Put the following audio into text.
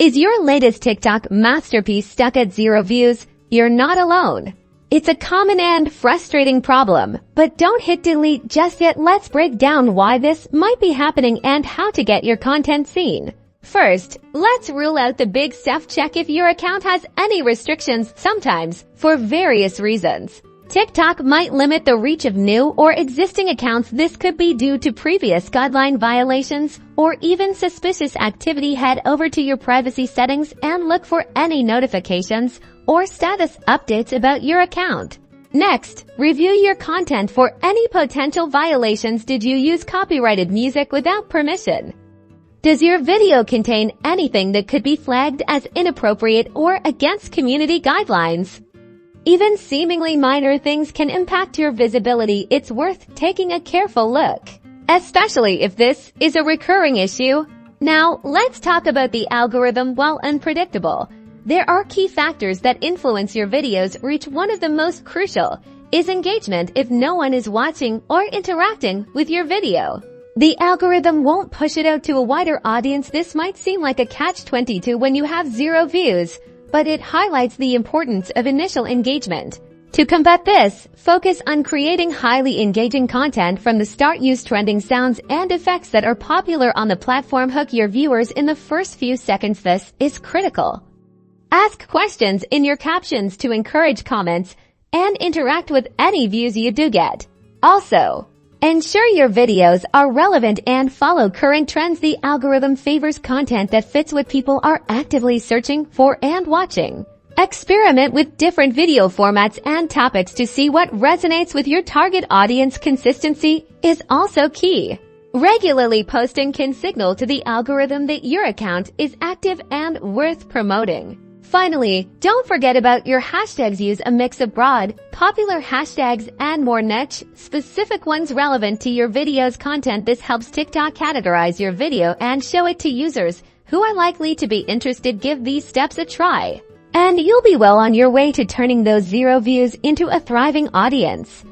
Is your latest TikTok masterpiece stuck at 0 views? You're not alone. It's a common and frustrating problem, but don't hit delete just yet. Let's break down why this might be happening and how to get your content seen. First, let's rule out the big stuff. Check if your account has any restrictions. Sometimes, for various reasons, TikTok might limit the reach of new or existing accounts. This could be due to previous guideline violations or even suspicious activity. Head over to your privacy settings and look for any notifications or status updates about your account. Next, review your content for any potential violations. Did you use copyrighted music without permission? Does your video contain anything that could be flagged as inappropriate or against community guidelines? Even seemingly minor things can impact your visibility. It's worth taking a careful look, especially if this is a recurring issue. Now, let's talk about the algorithm. While unpredictable, there are key factors that influence your video's reach. One of the most crucial is engagement. If no one is watching or interacting with your video, the algorithm won't push it out to a wider audience. This might seem like a catch-22 when you have 0 views, but it highlights the importance of initial engagement. To combat this, focus on creating highly engaging content from the start. Use trending sounds and effects that are popular on the platform. Hook your viewers in the first few seconds. This is critical. Ask questions in your captions to encourage comments and interact with any views you do get. Also, ensure your videos are relevant and follow current trends. The algorithm favors content that fits what people are actively searching for and watching. Experiment with different video formats and topics to see what resonates with your target audience. Consistency is also key. Regularly posting can signal to the algorithm that your account is active and worth promoting. Finally, don't forget about your hashtags. Use a mix of broad, popular hashtags and more niche, specific ones relevant to your video's content. This helps TikTok categorize your video and show it to users who are likely to be interested. Give these steps a try, and you'll be well on your way to turning those 0 views into a thriving audience.